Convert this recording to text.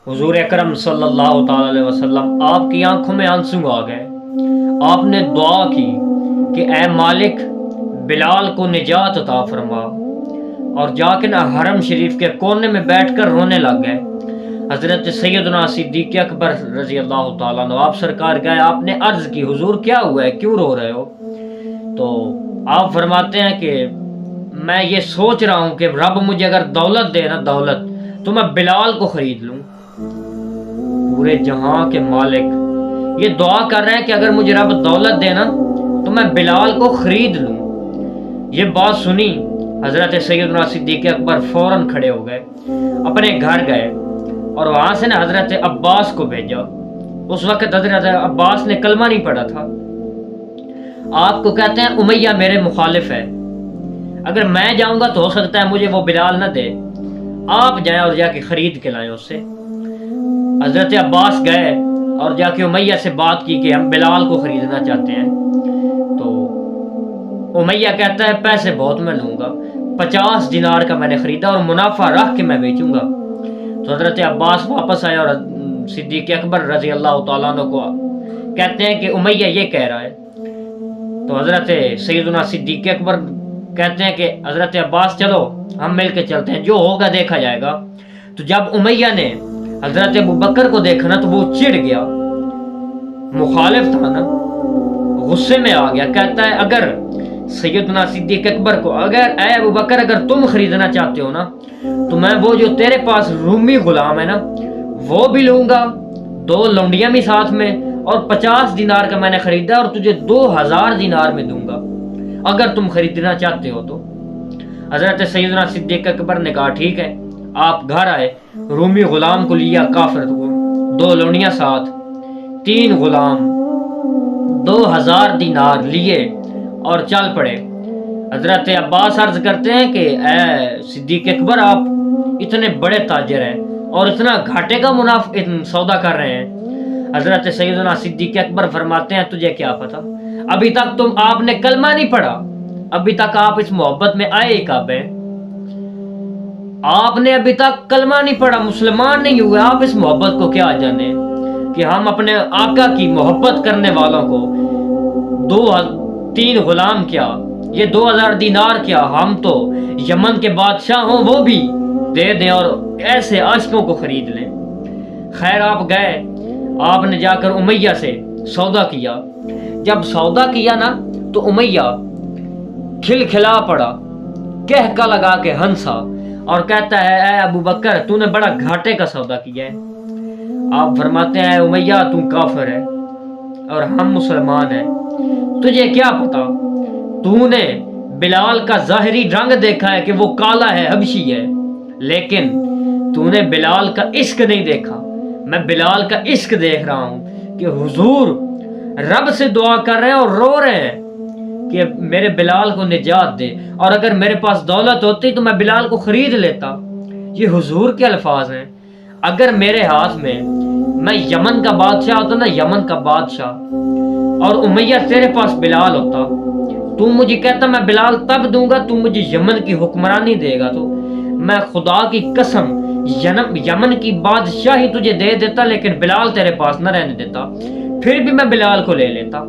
حضور اکرم صلی اللہ تعالی علیہ وسلم آپ کی آنکھوں میں آنسو آ گئے۔ آپ نے دعا کی کہ اے مالک بلال کو نجات عطا فرما، اور جا کے حرم شریف کے کونے میں بیٹھ کر رونے لگ گئے۔ حضرت سیدنا صدیق اکبر رضی اللہ تعالیٰ عنہ آپ سرکار گئے، آپ نے عرض کی حضور کیا ہوا ہے، کیوں رو رہے ہو؟ تو آپ فرماتے ہیں کہ میں یہ سوچ رہا ہوں کہ رب مجھے اگر دولت دے نا، دولت تو میں بلال کو خرید لوں۔ پورے جہاں کے مالک یہ دعا کر رہے ہیں کہ اگر مجھے رب دولت دے نا تو میں بلال کو خرید لوں۔ یہ بات سنی حضرت سیدنا صدیق اکبر فوراً کھڑے ہو گئے، اپنے گھر گئے اور وہاں سے نا حضرت عباس کو بھیجا۔ اس وقت حضرت عباس نے کلمہ نہیں پڑھا تھا۔ آپ کو کہتے ہیں امیہ میرے مخالف ہے، اگر میں جاؤں گا تو ہو سکتا ہے مجھے وہ بلال نہ دے، آپ جائیں اور جا کے خرید کے لائیں اس سے۔ حضرت عباس گئے اور جا کے امیہ سے بات کی کہ ہم بلال کو خریدنا چاہتے ہیں۔ تو امیہ کہتا ہے پیسے بہت میں لوں گا، 50 دینار کا میں نے خریدا اور منافع رکھ کے میں بیچوں گا۔ تو حضرت عباس واپس آیا اور صدیق اکبر رضی اللہ تعالیٰ عنہ کو کہتے ہیں کہ امیہ یہ کہہ رہا ہے۔ تو حضرت سیدنا صدیق اکبر کہتے ہیں کہ حضرت عباس چلو ہم مل کے چلتے ہیں، جو ہوگا دیکھا جائے گا۔ تو جب امیہ نے حضرت ابوبکر کو دیکھا نا تو وہ چڑ گیا، مخالف تھا نا، غصے میں آ گیا۔ کہتا ہے اگر سیدنا صدیق اکبر کو اے ابوبکر اگر تم خریدنا چاہتے ہو نا تو میں وہ جو تیرے پاس رومی غلام ہے نا وہ بھی لوں گا، 2 لونڈیاں بھی ساتھ میں، اور 50 دینار کا میں نے خریدا اور تجھے 2000 دینار میں دوں گا اگر تم خریدنا چاہتے ہو تو۔ حضرت سیدنا صدیق اکبر نے کہا ٹھیک ہے۔ آپ گھر آئے، رومی غلام کو لیا، کافر کو 2 لونڈیاں ساتھ، 3 غلام، 2000 دینار لیے اور چل پڑے۔ حضرت عباس عرض کرتے ہیں کہ اے صدیق اکبر آپ اتنے بڑے تاجر ہیں اور اتنا گھاٹے کا سودا کر رہے ہیں۔ حضرت سیدنا صدیق اکبر فرماتے ہیں تجھے کیا پتا، ابھی تک آپ نے کلمہ نہیں پڑھا، ابھی تک آپ اس محبت میں آئے ہی کب ہیں؟ آپ نے ابھی تک کلمہ نہیں پڑھا، مسلمان نہیں ہوئے، آپ اس محبت کو کیا جانے کہ ہم اپنے آقا کی محبت کرنے والوں کو 3 غلام کیا، یہ 2000 دینار کیا، ہم تو یمن کے بادشاہ ہوں وہ بھی دے دیں اور ایسے عاشقوں کو خرید لیں۔ خیر آپ گئے، آپ نے جا کر امیہ سے سودا کیا۔ جب سودا کیا نا تو امیہ کھل کھلا پڑا، کہکا لگا کے ہنسا اور کہتا ہے اے ابوبکر تو نے بڑا گھاٹے کا سودا کیا ہے۔ آپ فرماتے ہیں امیہ تو کافر ہے اور ہم مسلمان ہیں، تجھے کیا پتا، تو نے بلال کا ظاہری رنگ دیکھا ہے کہ وہ کالا ہے، حبشی ہے، لیکن تو نے بلال کا عشق نہیں دیکھا۔ میں بلال کا عشق دیکھ رہا ہوں کہ حضور رب سے دعا کر رہے ہیں اور رو رہے ہیں کہ میرے بلال کو نجات دے، اور اگر میرے پاس دولت ہوتی تو میں بلال کو خرید لیتا۔ یہ حضور کے الفاظ ہیں۔ اگر میرے ہاتھ میں یمن کا بادشاہ ہوتا نا، یمن کا بادشاہ، اور امیہ تیرے پاس بلال ہوتا، تو مجھے کہتا میں بلال تب دوں گا تو مجھے یمن کی حکمرانی دے گا، تو میں خدا کی قسم یمن کی بادشاہی تجھے دے دیتا، لیکن بلال تیرے پاس نہ رہنے دیتا، پھر بھی میں بلال کو لے لیتا۔